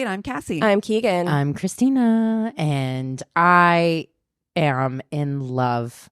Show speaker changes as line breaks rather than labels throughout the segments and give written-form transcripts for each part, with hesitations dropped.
I'm Cassie.
I'm Keegan.
I'm Christina, and I am in love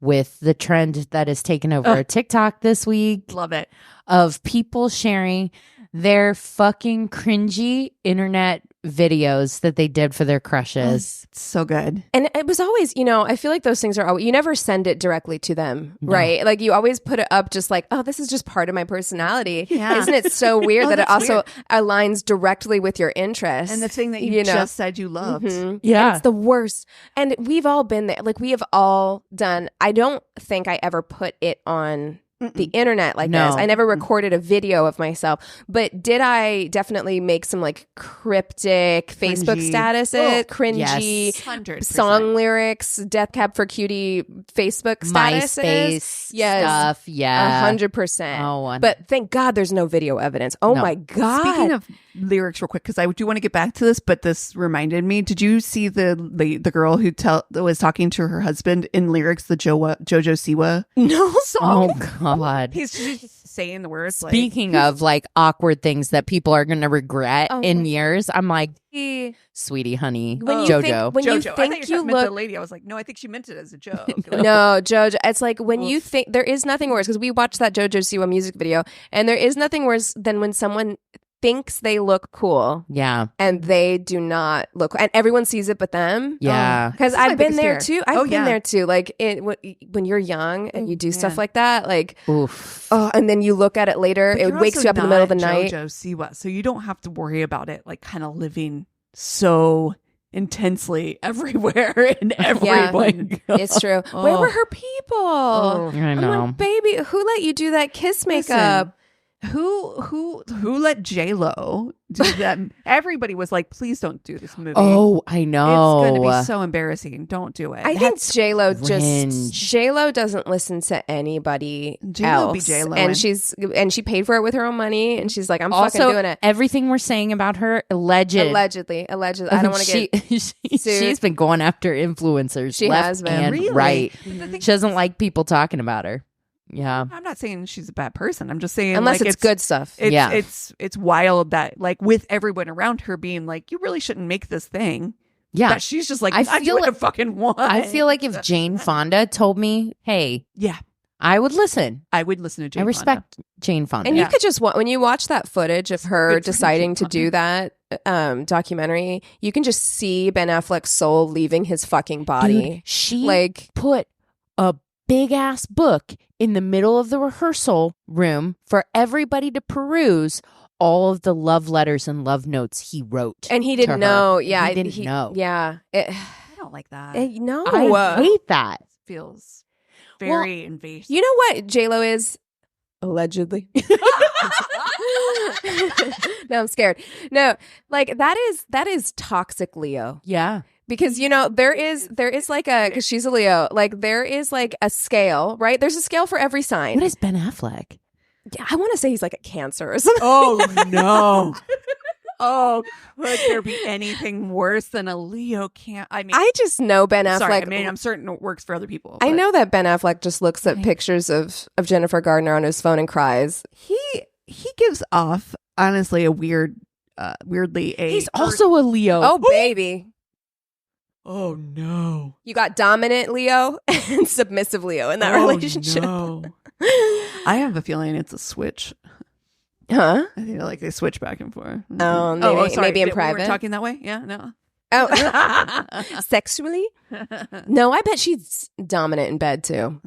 with the trend that has taken over TikTok this week.
Love it.
Of people sharing their fucking cringy internet videos that they did for their crushes.
It's so good.
And it was always, I feel like those things are always, you never send it directly to them, right? Like you always put it up just like, oh, this is just part of my personality.
Yeah.
Isn't it so weird that it also aligns directly with your interests?
And the thing that you just said you loved.
Mm-hmm.
Yeah.
And it's the worst. And we've all been there. Like we have all done. I don't think I ever put it on the internet like this. I never recorded a video of myself, but did I definitely make some like cryptic Facebook statuses, cringy
100%.
song lyrics, Death Cab for Cutie Facebook statuses,
MySpace stuff,
100%.
Oh,
but thank God there's no video evidence. Oh my God!
Speaking of lyrics, real quick, because I do want to get back to this, but this reminded me. Did you see the girl who was talking to her husband in lyrics, the Jojo Siwa song?
Oh God!
He's just saying the words.
Speaking of like awkward things that people are going to regret in years, I'm like, sweetie, honey, Jojo.
You
think
think
you
look,
meant the lady, I was like, no, I think she meant it as a joke.
No, Jojo. It's like when you think there is nothing worse, because we watched that Jojo Siwa music video, and there is nothing worse than when someone thinks they look cool, and they do not look, and everyone sees it but them. Because I've been there too. I've been there too. Like when you're young and you do stuff like that, like and then you look at it later, it wakes you up in the middle of the night.
Jojo Siwa, so you don't have to worry about it, like kind of living so intensely everywhere and everyone.
It's true. Where were her people?
I know.
I'm like, baby, who let you do that kiss makeup?
Who let J-Lo do that? Everybody was like, please don't do this movie.
Oh, I know.
It's going to be so embarrassing. Don't do it.
I think J-Lo J-Lo doesn't listen to anybody
J-Lo
else.
Be J-Lo,
and she paid for it with her own money, and she's like, I'm
also,
fucking doing it.
Everything we're saying about her, allegedly. I don't want to get sued. She's been going after influencers.
She has been.
And
really?
Right. She doesn't like people talking about her. Yeah,
I'm not saying she's a bad person. I'm just saying,
unless
like,
it's good stuff.
It's wild that, like, with everyone around her being like, you really shouldn't make this thing.
Yeah,
that she's just like, I feel like I fucking want.
I feel like if Jane Fonda told me, hey, I would listen.
I would listen to Jane.
I respect Jane Fonda,
and you could just when you watch that footage of her deciding to do that documentary, you can just see Ben Affleck's soul leaving his fucking body.
Dude, she put a big ass book in the middle of the rehearsal room for everybody to peruse all of the love letters and love notes he wrote.
And he didn't know. Yeah.
He didn't know.
Yeah.
I don't like that.
No.
I hate that.
It feels very invasive.
You know what J-Lo is? Allegedly. No, I'm scared. No, like that is toxic Leo.
Yeah.
Because, there is like because she's a Leo, like there is like a scale, right? There's a scale for every sign.
What is Ben Affleck?
Yeah, I want to say he's like a Cancer or something.
Oh, no. Oh, could there be anything worse than a Leo? I
just know Ben Affleck.
Sorry, I'm certain it works for other people.
I know that Ben Affleck just looks at pictures of Jennifer Gardner on his phone and cries.
He gives off, honestly, a weirdly
He's also a Leo.
Oh, baby.
Oh, no.
You got dominant Leo and submissive Leo in that relationship.
No. I have a feeling it's a switch.
Huh?
I feel like they switch back and forth.
Oh,
sorry.
Maybe in
We
private.
were talking that way? Yeah, no.
Oh, sexually? No, I bet she's dominant in bed too.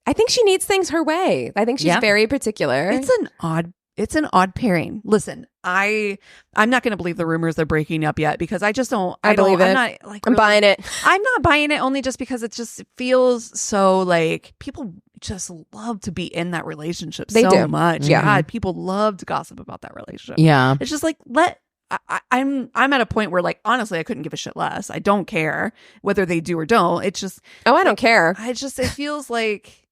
I think she needs things her way. I think she's very particular.
It's an odd pairing. Listen, I'm not going to believe the rumors they're breaking up yet because I just don't.
I believe it.
I'm
buying it.
I'm not buying it only just because it feels so like people just love to be in that relationship so much.
Yeah,
God, people love to gossip about that relationship.
Yeah,
it's just like I'm at a point where, like, honestly, I couldn't give a shit less. I don't care whether they do or don't. It's just
I don't care.
It feels like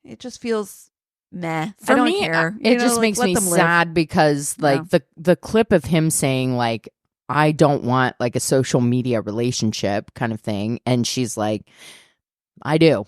it just feels meh.
For
I don't
me,
care.
It just makes me sad because like the clip of him saying like, I don't want like a social media relationship kind of thing. And she's like, I do.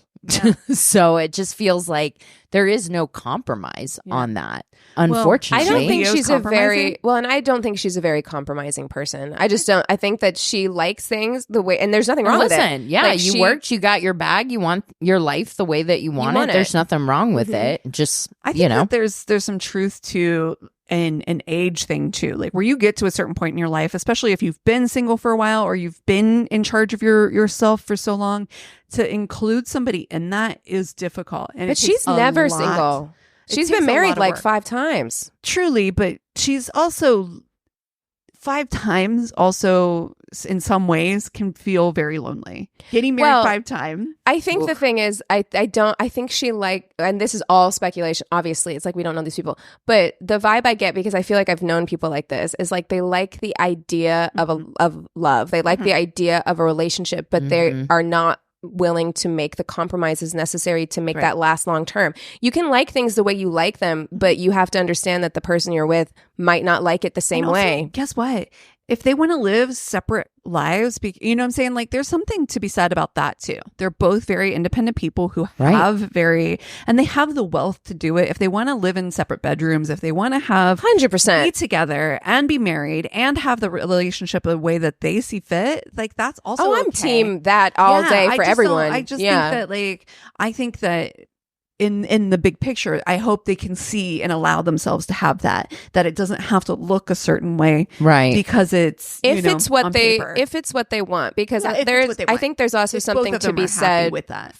So it just feels like there is no compromise on that. Unfortunately,
I don't think she's a very and I don't think she's a very compromising person. I just don't. I think that she likes things the way, and there's nothing wrong with it.
Yeah, like you worked, you got your bag, you want your life the way that you want it. There's nothing wrong with it. Just
I think that there's some truth to an age thing too, like where you get to a certain point in your life, especially if you've been single for a while or you've been in charge of yourself for so long, to include somebody in that is difficult. And
but she's never single. She's been married like 5 times.
Truly, but she's also 5 times also in some ways can feel very lonely. Getting married 5 times.
I think the thing is, I think she and this is all speculation, obviously, it's like we don't know these people, but the vibe I get, because I feel like I've known people like this, is like they like the idea of love. They like the idea of a relationship, but they are not willing to make the compromises necessary to make that last long term. You can like things the way you like them, but you have to understand that the person you're with might not like it the same way.
Guess what? If they want to live separate lives, you know what I'm saying? Like there's something to be said about that too. They're both very independent people who have and they have the wealth to do it. If they want to live in separate bedrooms, if they want to have
100%
be together and be married and have the relationship the way that they see fit, like that's also
I'm team that all day for everyone.
I just think that I think that in the big picture, I hope they can see and allow themselves to have that it doesn't have to look a certain way,
right?
Because it's
it's what they want. Because I think there's also something to be said
with that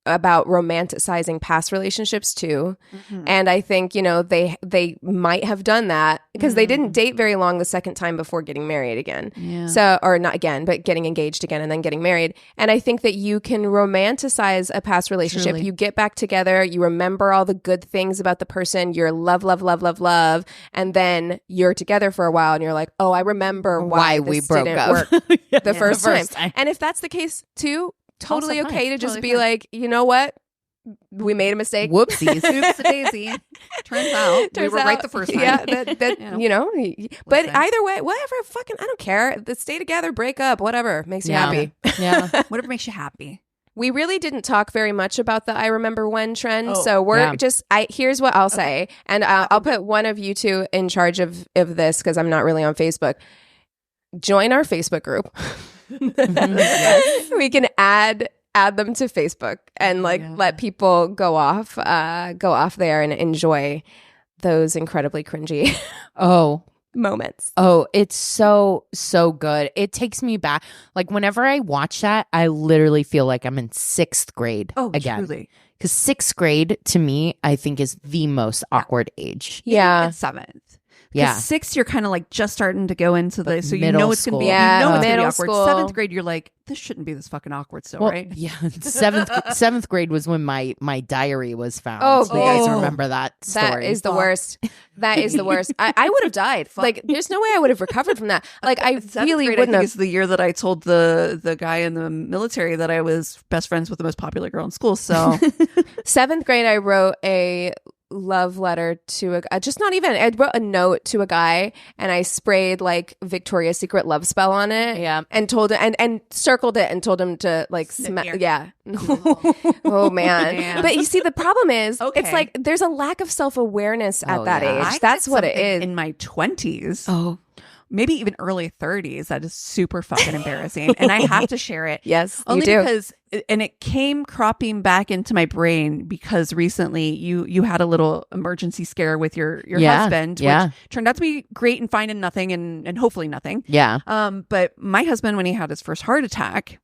about romanticizing past relationships too. And I think, they might have done that because they didn't date very long the second time before getting married again. So, or not again, but getting engaged again and then getting married. And I think that you can romanticize a past relationship. Truly. You get back together, you remember all the good things about the person, you're love, and then you're together for a while and you're like, oh, I remember why we broke up the first time. And if that's the case too, totally okay to just be like, you know what? We made a mistake.
Whoopsies. Oops a daisy. Turns out we were right the first time.
Yeah, but either way, whatever, fucking, I don't care. Stay together, break up, whatever makes you happy.
Yeah. Whatever makes you happy.
We really didn't talk very much about the I remember when trend. So we're here's what I'll say. And I'll put one of you two in charge of this because I'm not really on Facebook. Join our Facebook group. We can add them to Facebook and let people go off there and enjoy those incredibly cringy moments.
It's so good. It takes me back. Like whenever I watch that, I literally feel like I'm in 6th grade again. Truly. Because 6th grade to me, I think is the most awkward age.
Yeah. 7th. Yeah. 6th, you're kind of like just starting to go into the, so you know it's going to be,
it's
going to be awkward. 7th grade, you're like, this shouldn't be this fucking awkward still, right?
Yeah. 7th grade was when my diary was found. You guys remember that story?
That is the worst. That is the worst. I would have died. Like, there's no way I would have recovered from that. Like, I really wouldn't have.
It's the year that I told the guy in the military that I was best friends with the most popular girl in school. So
7th grade, I wrote a love letter to I wrote a note to a guy and I sprayed like Victoria's Secret love spell on it and told it and circled it and told him to like oh man. But you see the problem is it's like there's a lack of self-awareness at that age. That's what it is.
In my 20s maybe even early 30s, that is super fucking embarrassing. And I have to share it.
Yes,
only
you do.
Because, and it came cropping back into my brain because recently you had a little emergency scare with your husband, which turned out to be great and fine and nothing and hopefully nothing.
Yeah.
But my husband, when he had his first heart attack,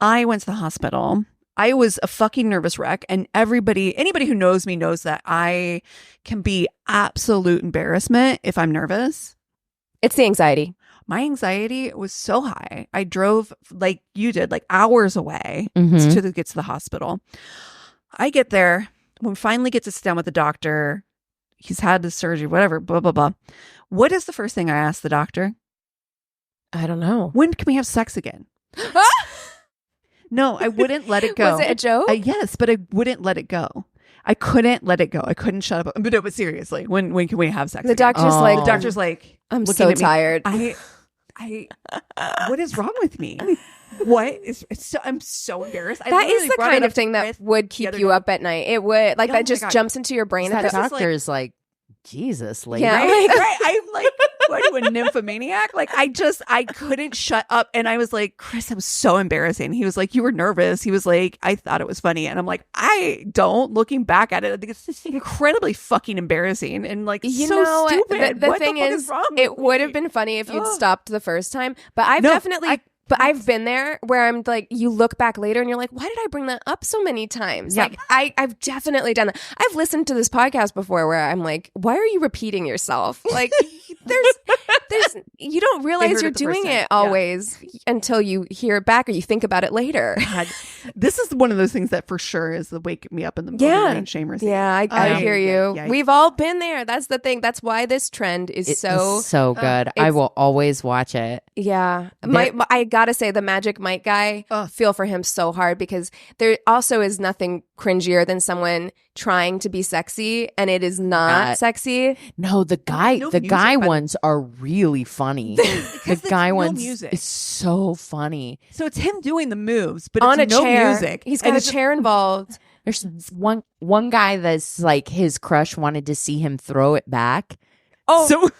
I went to the hospital. I was a fucking nervous wreck, and anybody who knows me knows that I can be absolute embarrassment if I'm nervous.
It's the anxiety.
My anxiety was so high. I drove like you did, like hours away to get to the hospital. I get there. When we finally get to sit down with the doctor, he's had the surgery, whatever, blah, blah, blah. What is the first thing I asked the doctor?
I don't know.
When can we have sex again? No, I wouldn't let it go.
Was it a joke?
Yes, but I wouldn't let it go. I couldn't let it go. I couldn't shut up. But no, but seriously, when can we have sex?
The doctor's like,
the doctor's like,
I'm so tired.
I what is wrong with me? what is so? I'm so embarrassed.
That is the kind of thing that would keep you up at night. It would that just jumps into your brain.
That doctor's like, Jesus, lady.
Yeah, right. I'm like, what are you, a nymphomaniac? Like, I couldn't shut up. And I was like, Chris, that was so embarrassing. He was like, you were nervous. He was like, I thought it was funny. And I'm like, I don't. Looking back at it, I think it's just incredibly fucking embarrassing and like so stupid.
The thing is, it would have been funny if you'd stopped the first time. But I've been there where I'm like, you look back later and you're like, why did I bring that up so many times? Yeah. Like, I've definitely done that. I've listened to this podcast before where I'm like, why are you repeating yourself? Like, there's you don't realize you're doing it always until you hear it back or you think about it later.
God, this is one of those things that for sure is the wake me up in the morning and shame receipt.
Yeah, I hear you. Yeah. We've all been there. That's the thing. That's why this trend is
so good. I will always watch it.
Yeah. I gotta say, the Magic Mike guy, feel for him so hard because there also is nothing cringier than someone trying to be sexy and it is not sexy.
No, the guy ones are really funny. The guy ones is so funny.
So it's him doing the moves, but
on
it's
a chair.
Music.
He's got a chair involved.
There's one guy that's like his crush wanted to see him throw it back.
Oh, so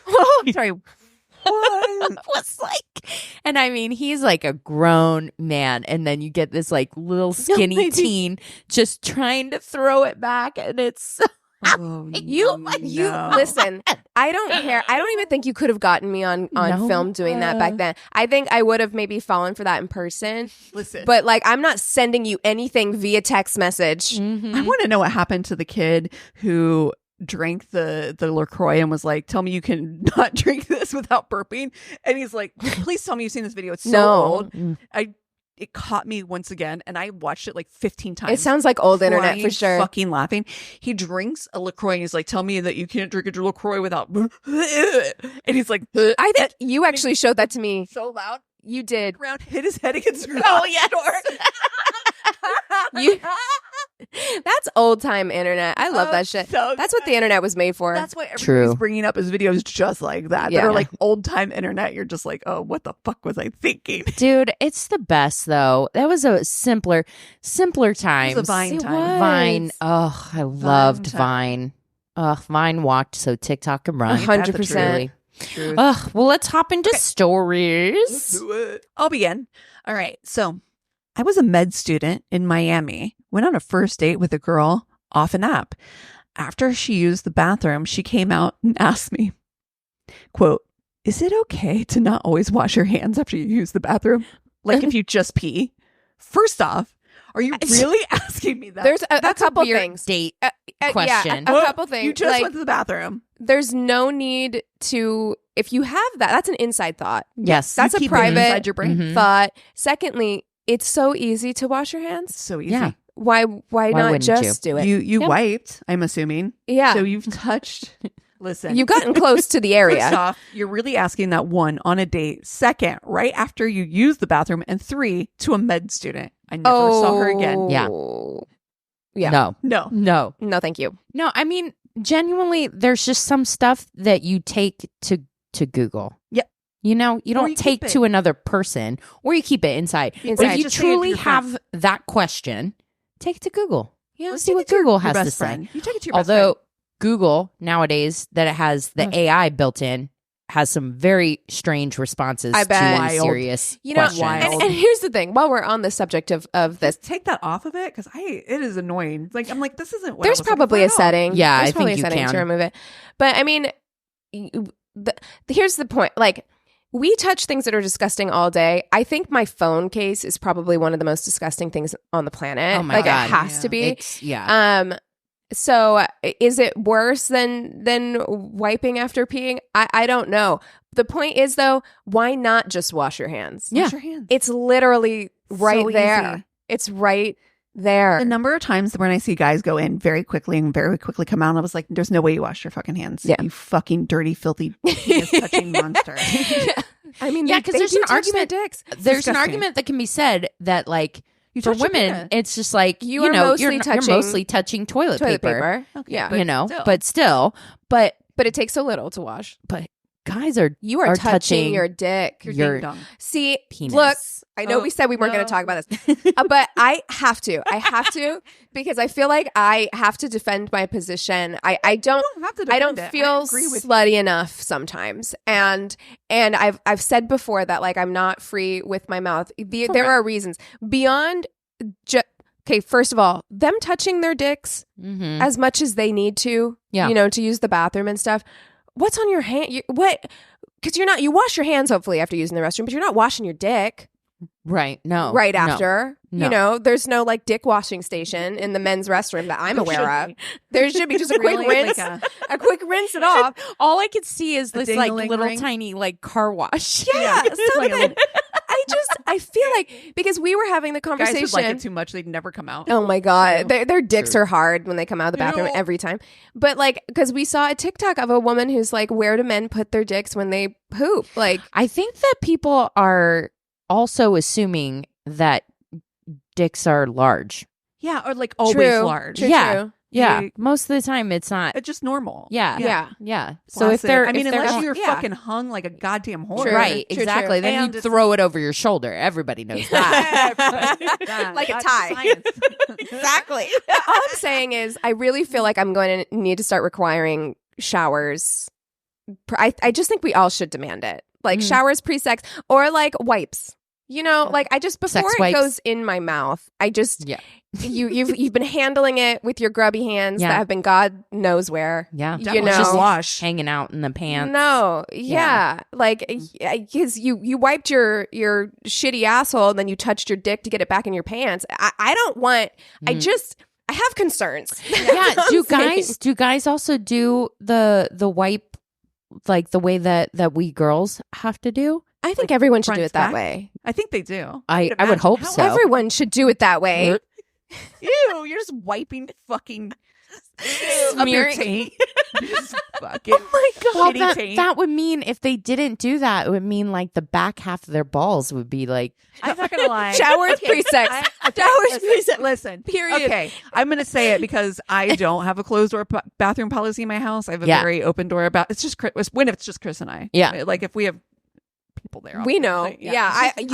sorry.
What? Was like, and I mean, he's like a grown man, and then you get this like little skinny teen just trying to throw it back, and it's
you listen. I don't care. I don't even think you could have gotten me on film doing that back then. I think I would have maybe fallen for that in person.
Listen,
but like, I'm not sending you anything via text message.
I want to know what happened to the kid who drank the LaCroix and was like, tell me you can not drink this without burping. And he's like, please tell me you've seen this video. It's so old. It caught me once again, and I watched it like 15 times.
It sounds like old internet for sure.
Fucking laughing. He drinks a LaCroix and he's like, tell me that you can't drink a LaCroix without and he's like,
I think you actually showed that to me
so loud.
You did.
Round hit his head against the
That's old time internet. I love that shit.
So
that's what the internet was made for.
That's why everybody's bringing up his videos just like that. That are like old time internet. You're just like, oh, what the fuck was I thinking?
Dude, it's the best though. That was a simpler times.
It was a Vine time.
Vine. Oh, I loved Vine. Vine walked so TikTok can run.
100%.
Well, let's hop into stories.
Let's do it. I'll begin. All right. So I was a med student in Miami. Went on a first date with a girl off an app. After she used the bathroom, she came out and asked me, quote, is it okay to not always wash your hands after you use the bathroom? Like if you just pee? First off, are you really asking me that?
There's a couple things.
Date question.
Yeah, a couple things.
You just went to the bathroom.
There's no need to, if you have that, that's an inside thought.
Yes.
That's a private
inside your brain.
thought. Secondly, it's so easy to wash your hands.
It's so easy.
Yeah. Why not just do it?
You wiped, I'm assuming.
Yeah.
So you've touched. Listen.
You've gotten close to the area.
First off, you're really asking that one on a date. Second, right after you use the bathroom. And 3, to a med student. I never saw her again.
Yeah. No,
thank you.
No, I mean, genuinely, there's just some stuff that you take to Google.
Yep.
You know, you don't take to another person, or you keep it inside. But if you truly have that question, take it to Google. Yeah, let's see what Google has to say.
You take it to your best friend.
Although Google nowadays, that it has the AI built in, has some very strange responses to serious questions.
And here's the thing: while we're on the subject of this,
take that off of it because it is annoying. Like I'm like, this isn't. What
there's probably a setting.
Yeah,
there's
I
probably
think
a setting
you can
to remove it. But I mean, here's the point: like. We touch things that are disgusting all day. I think my phone case is probably one of the most disgusting things on the planet.
Oh my God.
It has to be.
Yeah.
So is it worse than wiping after peeing? I don't know. The point is though, why not just wash your hands?
Wash your hands.
It's literally right there.
Easy.
It's right there.
The number of times when I see guys go in very quickly and very quickly come out, I was like, there's no way you wash your fucking hands. Yeah. You fucking dirty, filthy, penis-touching monster.
I mean,
because there's an argument.
There's
an argument that can be said that like for women, it's just like you're mostly touching toilet paper.
Okay,
but but still, but
it takes so little to wash.
But guys are
touching your dick.
Your
ding-dong.
See,
penis.
look, I know we said we weren't going to talk about this, but I have to because I feel like I have to defend my position. I don't feel slutty enough sometimes, and I've said before that like I'm not free with my mouth. There are reasons beyond just. Okay, first of all, them touching their dicks as much as they need to, to use the bathroom and stuff. What's on your hand? Because you wash your hands hopefully after using the restroom, but you're not washing your dick.
Right. No.
Right after.
No.
There's no like dick washing station in the men's restroom that I'm aware of. There should be just a quick rinse. A quick rinse it off.
All I could see is this like little tiny like car wash.
Yeah. Something. I feel like because we were having the conversation.
Guys would like it too much, they'd never come out.
Oh my God. Their dicks are hard when they come out of the bathroom every time. But like, because we saw a TikTok of a woman who's like, where do men put their dicks when they poop? Like,
I think that people are also assuming that dicks are large.
Yeah, or like always large.
True.
Yeah, most of the time it's not.
It's just normal.
Yeah. So
Placid.
if they're,
unless you're fucking hung like a goddamn horse,
right? Exactly. Then you throw it over your shoulder. Everybody knows that.
Like a tie. Exactly. All I'm saying is, I really feel like I'm going to need to start requiring showers. I just think we all should demand it, like showers pre-sex or like wipes. Like I just before it goes in my mouth, I just you've been handling it with your grubby hands that have been God knows where.
Yeah,
just wash
hanging out in the pants.
No, like because you wiped your shitty asshole and then you touched your dick to get it back in your pants. I don't want. I have concerns.
Yeah, do guys also do the wipe like the way that we girls have to do?
I think everyone should do it that way.
I think they do.
I would hope so.
Everyone should do it that way.
Ew, you're just wiping fucking up your taint. Fucking
oh my God.
Well, that would mean if they didn't do that, it would mean like the back half of their balls would be like.
I'm not gonna lie.
Showers pre-sex. Showers pre-sex.
Listen.
Period.
Okay, I'm gonna say it because I don't have a closed door bathroom policy in my house. I have a very open door it's just when it's just Chris and I.
Yeah.
Like if we have people there.
We know. You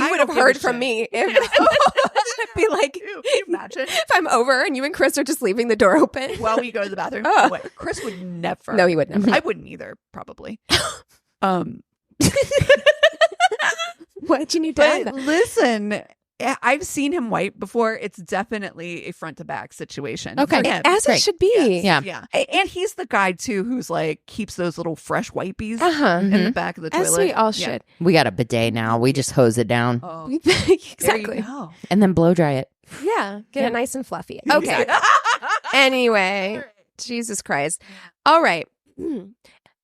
would have heard from me. I'd be like,
can you imagine
if I'm over and you and Chris are just leaving the door open
while we go to the bathroom? Wait, Chris would never.
No, he would never.
I wouldn't either, probably.
What you need to add?
Listen, I've seen him wipe before. It's definitely a front to back situation.
Okay, as it should be.
Yeah. And he's the guy too who's like keeps those little fresh wipies in the back of the toilet.
As we all should.
We got a bidet now. We just hose it down.
Oh,
exactly.
And then blow dry it.
Yeah, get it nice and fluffy. Okay. Anyway, Jesus Christ. All right.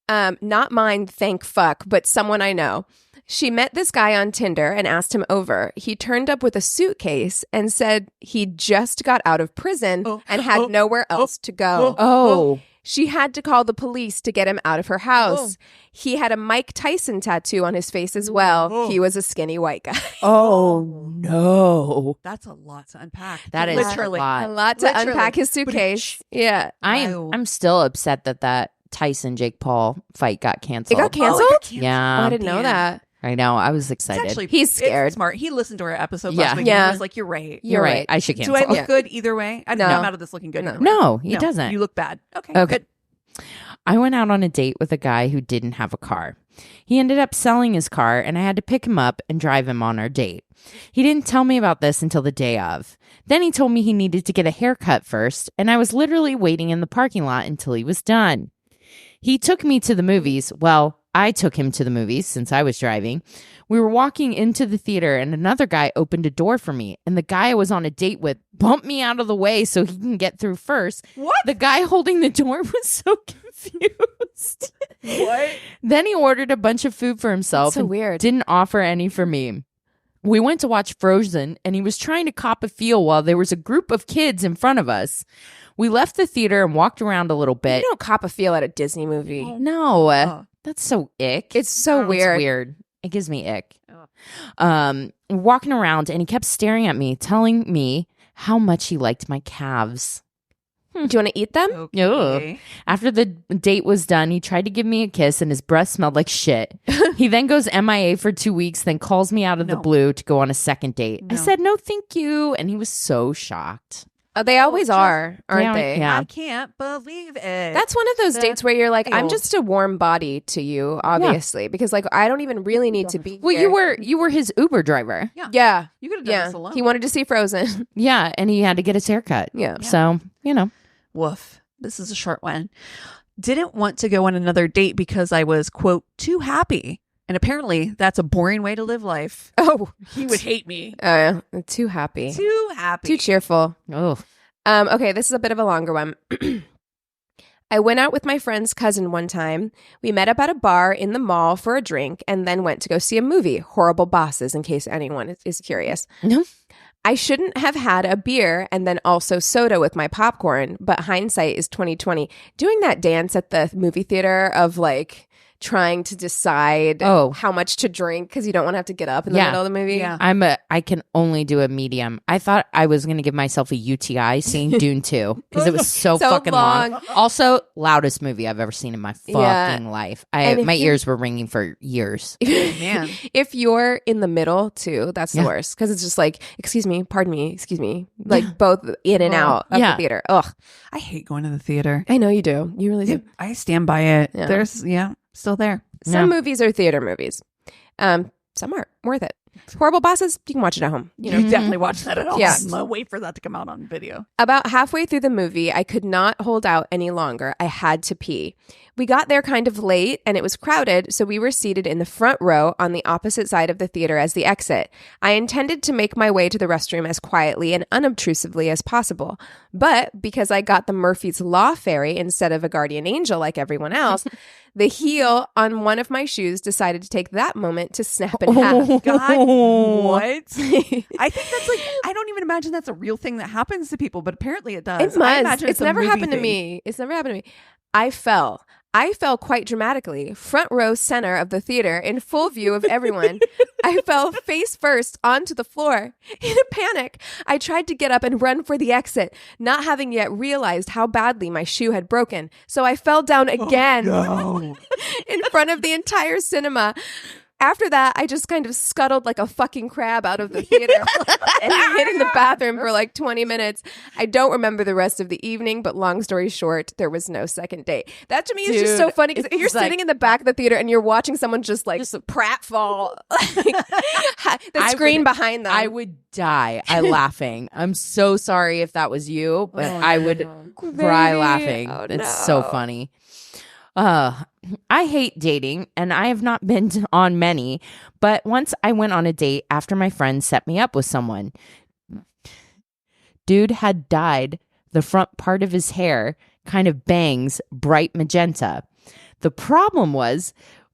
Not mine, thank fuck, but someone I know. She met this guy on Tinder and asked him over. He turned up with a suitcase and said he just got out of prison and had nowhere else to go. She had to call the police to get him out of her house. He had a Mike Tyson tattoo on his face as well. He was a skinny white guy.
Oh, no.
That's a lot to unpack.
That is
literally
a lot to unpack his suitcase. Yeah.
I'm still upset that Tyson Jake Paul fight got canceled.
It got canceled?
Yeah.
I didn't know that.
I know. I was excited.
He's scared.
It's smart. He listened to our episode last week.
Yeah.
And he was like, "You're right.
You're right. I should cancel."
Do I look good either way? I'm not out of this looking good.
No, he doesn't.
You look bad. Okay. Good.
I went out on a date with a guy who didn't have a car. He ended up selling his car, and I had to pick him up and drive him on our date. He didn't tell me about this until the day of. Then he told me he needed to get a haircut first, and I was literally waiting in the parking lot until he was done. He took me to the movies. Well, I took him to the movies since I was driving. We were walking into the theater and another guy opened a door for me. And the guy I was on a date with bumped me out of the way so he can get through first.
What?
The guy holding the door was so confused.
What?
Then he ordered a bunch of food for himself.
That's so weird.
Didn't offer any for me. We went to watch Frozen and he was trying to cop a feel while there was a group of kids in front of us. We left the theater and walked around a little bit.
You don't cop a feel at a Disney movie.
No. That's so ick.
It's so weird.
It's weird. It gives me ick. Walking around and he kept staring at me, telling me how much he liked my calves.
Do you want to eat them?
Okay.
After the date was done, he tried to give me a kiss and his breath smelled like shit. He then goes MIA for 2 weeks, then calls me out of the blue to go on a second date. I said, no, thank you. And he was so shocked.
They always are, aren't they?
Yeah. I can't believe it.
That's one of those dates where you're like, I'm just a warm body to you, obviously, because like I don't even really need to be.
Well,
here.
you were his Uber driver.
Yeah.
You could have done this alone.
He wanted to see Frozen.
Yeah, and he had to get his haircut.
Yeah.
So,
Woof. This is a short one. Didn't want to go on another date because I was, quote, too happy. And apparently that's a boring way to live life.
Oh,
he would hate me.
Oh, yeah. Too happy.
Too happy.
Too cheerful.
Oh.
Okay, this is a bit of a longer one. I went out with my friend's cousin one time. We met up at a bar in the mall for a drink and then went to go see a movie, Horrible Bosses, in case anyone is curious.
No.
I shouldn't have had a beer and then also soda with my popcorn, but hindsight is 2020. Doing that dance at the movie theater of like trying to decide how much to drink because you don't want to have to get up in the middle of the movie.
Yeah.
I can only do a medium. I thought I was going to give myself a UTI seeing Dune 2 because it was so fucking long. Also, loudest movie I've ever seen in my fucking life. My ears were ringing for years.
Man.
If you're in the middle too, that's the worst because it's just like, excuse me, pardon me, excuse me, like both in and out of the theater. Ugh.
I hate going to the theater.
I know you do. You really do.
I stand by it.
Yeah.
There's, still there.
Some movies are theater movies. Some aren't worth it. Horrible Bosses, you can watch it at home.
You definitely watch that at home.
Yeah.
I'm wait for that to come out on video.
About halfway through the movie, I could not hold out any longer. I had to pee. We got there kind of late and it was crowded, so we were seated in the front row on the opposite side of the theater as the exit. I intended to make my way to the restroom as quietly and unobtrusively as possible. But because I got the Murphy's Law fairy instead of a guardian angel like everyone else, the heel on one of my shoes decided to take that moment to snap in half.
God, what? I think that's like, I don't even imagine that's a real thing that happens to people, but apparently it does.
It must. It's never happened to me. It's never happened to me. I fell quite dramatically, front row center of the theater in full view of everyone. I fell face first onto the floor. In a panic, I tried to get up and run for the exit, not having yet realized how badly my shoe had broken. So I fell down again in front of the entire cinema. After that, I just kind of scuttled like a fucking crab out of the theater and hid in the bathroom for like 20 minutes. I don't remember the rest of the evening, but long story short, there was no second date. That to me is just so funny because you're sitting in the back of the theater and you're watching someone just pratfall the screen behind them.
I would die laughing. I'm so sorry if that was you, but I would cry laughing.
Oh,
it's so funny. I hate dating and I have not been on many, but once I went on a date after my friend set me up with someone. Dude had dyed the front part of his hair kind of bangs bright magenta. The problem was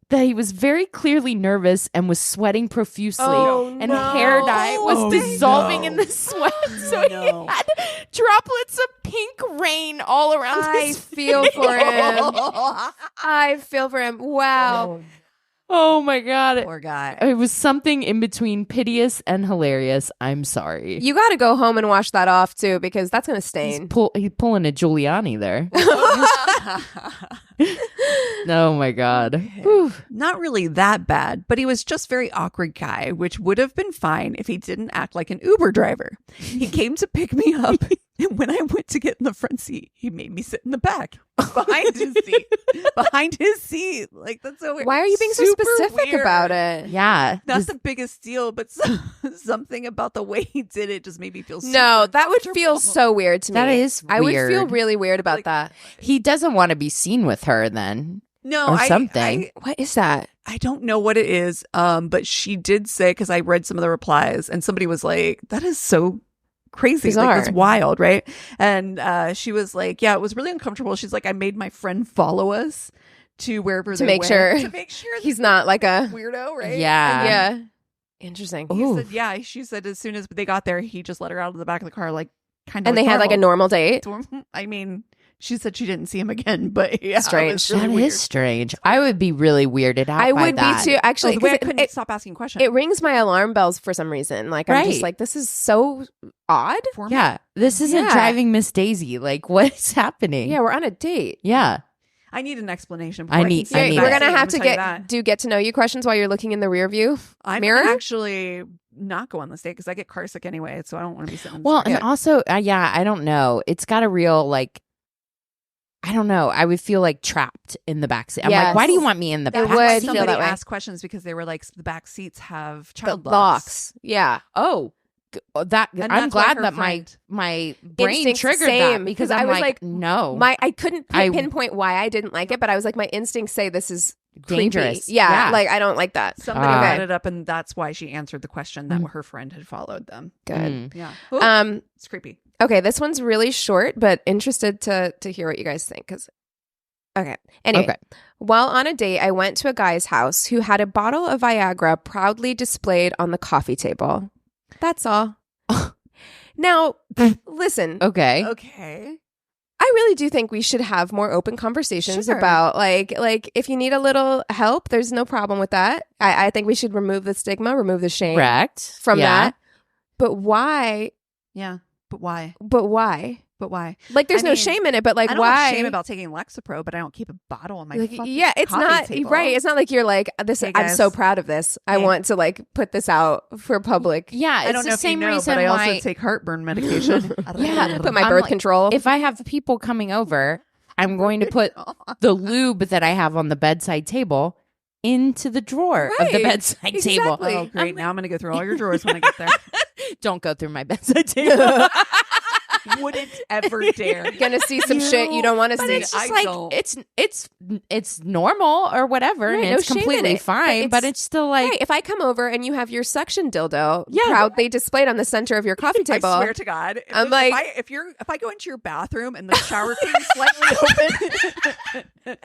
that he was very clearly nervous and was sweating profusely, and hair dye was dissolving in the sweat, so he had droplets of pink rain all around his
feel for him. I feel for him. Wow.
Oh my God.
Poor guy.
It was something in between piteous and hilarious. I'm sorry.
You got to go home and wash that off too, because that's going to stain.
He's pulling a Giuliani there. Oh my God.
Not really that bad, but he was just very awkward guy, which would have been fine if he didn't act like an Uber driver. He came to pick me up, and when I went to get in the front seat, he made me sit in the back behind his seat. Behind his seat. Like, that's so weird.
Why are you being so specific about it?
Yeah.
Not the biggest deal, but something about the way he did it just made me feel super
No, that would feel so weird to me.
That is
I would
weird.
feel really weird about that.
He doesn't want to be seen with her then.
No,
or something.
What is that?
I don't know what it is, but she did say, because I read some of the replies, and somebody was like, that is so crazy.
Bizarre.
Like, that's wild, right? And she was like, yeah, it was really uncomfortable. She's like, I made my friend follow us to wherever
to
they
make
went,
sure
to make sure
he's not like a
weirdo, right?
Yeah.
Yeah. Interesting.
He said, yeah, she said as soon as they got there, he just let her out of the back of the car, like kind of.
And they had like a normal date.
I mean, She said she didn't see him again, but yeah,
strange.
That is strange. I would be really weirded out.
I would be too. Actually,
I couldn't stop asking questions.
It rings my alarm bells for some reason. Like I'm just like, this is so odd.
Yeah, this isn't driving Miss Daisy. Like, what's happening?
Yeah, we're on a date.
Yeah.
I need an explanation.
I need
we're gonna have to get to know you questions while you're looking in the rear view mirror.
I'm actually not go on this date because I get car sick anyway, so I don't want to be sitting.
And also, I don't know. It's got a real like. I don't know. I would feel like trapped in the backseat. I'm like, why do you want me in the back
would
seat?
feel that way.
Asked questions because they were like, the back seats have child
locks. Yeah.
Oh, that I'm glad that my brain triggered that because I was like, no,
I couldn't pinpoint why I didn't like it, but I was like, my instincts say this is
dangerous.
Yeah, like I don't like that.
Somebody brought it up, and that's why she answered the question that her friend had followed them.
Good.
Yeah. Ooh, it's creepy.
Okay, this one's really short, but interested to hear what you guys think. Anyway, while on a date, I went to a guy's house who had a bottle of Viagra proudly displayed on the coffee table. That's all. Now, listen.
Okay.
I really do think we should have more open conversations about like if you need a little help, there's no problem with that. I think we should remove the stigma, remove the shame from that. But why?
Yeah. But why?
Like, there's no shame in it, but like,
I don't
why?
have shame about taking Lexapro, but I don't keep a bottle on my fucking
it's not
table.
right. It's not like you're like this.
Hey,
I'm so proud of this. I want to like put this out for public.
Yeah, it's
I don't know
the
if
same
you know,
reason
but I
why
also take heartburn medication.
Put my birth control.
If I have people coming over, I'm going to put the lube that I have on the bedside table into the drawer of the bedside table.
Oh, great! Now I'm going to go through all your drawers when I get there.
Don't go through my bedside table.
Wouldn't ever dare.
You're gonna see some shit you don't want to see.
It's just it's normal or whatever, and it's completely fine. But it's still like,
if I come over and you have your suction dildo proudly displayed on the center of your coffee table,
I swear to God,
I'm like,
if I go into your bathroom and the shower curtain is slightly open,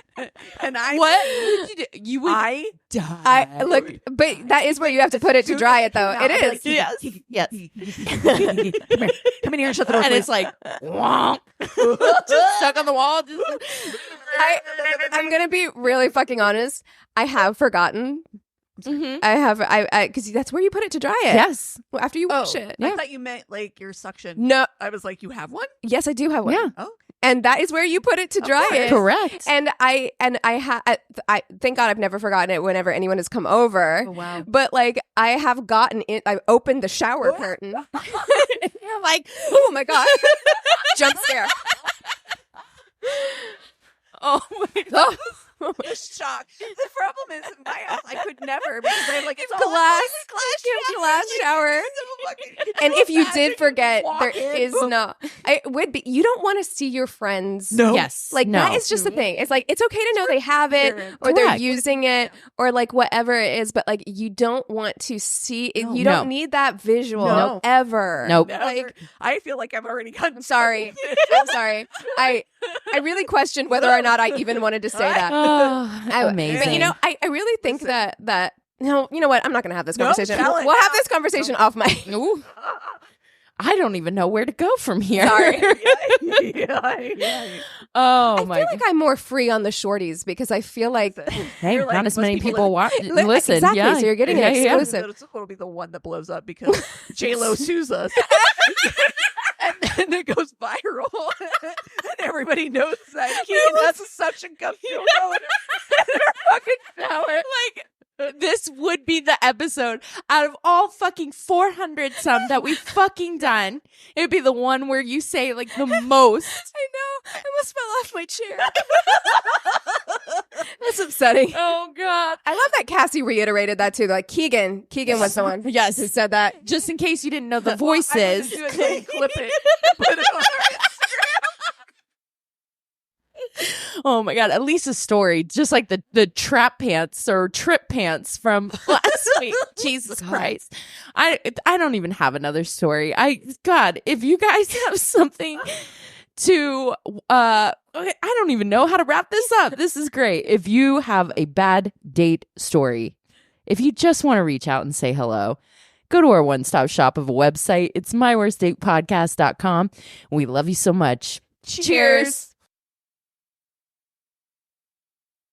and
what would you do? You would die.
I look, but that is where you have to put it to dry it, though. It is.
Yes.
Come in here and shut the door.
And it's like, womp. Just stuck on the wall.
I'm gonna be really fucking honest. I have forgotten. I because that's where you put it to dry it.
Yes.
After you wash it.
I thought you meant like your suction.
No.
I was like, you have one?
Yes, I do have one.
Yeah.
Oh.
And that is where you put it to dry it.
Correct.
And I thank God I've never forgotten it whenever anyone has come over.
Oh, wow.
But like I have gotten it. I've opened the shower curtain.
You're like,
oh my God. Jump scare.
Oh my God.
Just shock. The problem is in my house, I could never because I have like
glass shower. And if you did forget, there is no. It would be. You don't want to see your friends.
No.
Yes.
Like that is just the thing. It's like it's okay to know they have it or they're using it or like whatever it is, but like you don't want to see. You don't need that visual ever.
Nope.
Like
I feel like I've already gotten.
I'm sorry. I really questioned whether or not I even wanted to say that.
Amazing.
But you know, I really think that no, you know what? I'm not going to have this conversation.
We'll
have this conversation off my.
I don't even know where to go from here.
Sorry.
Oh
I feel like I'm more free on the shorties because I feel like
hey, not as many people watch. Listen,
exactly.
Yeah.
So you're getting an exclusive.
This will be the one that blows up because J-Lo sues us. And it goes viral, and everybody knows that Keegan has a suction cup still going in her fucking shower.
Like, this would be the episode out of all fucking 400 some that we've fucking done. It would be the one where you say like the most.
I know. I almost fell off my chair. That's upsetting.
Oh God.
I love that Cassie reiterated that too. Like Keegan was the one who said that.
Just in case you didn't know the voices.
Clip it. Put it on our Instagram.
Oh my God. At least a story. Just like the trap pants or trip pants from last week. Jesus Christ. I don't even have another story. God, if you guys have something to I don't even know how to wrap this up. This is great. If you have a bad date story, if you just want to reach out and say hello, go to our one-stop shop of a website. It's myworstdatepodcast.com. We love you so much.
Cheers.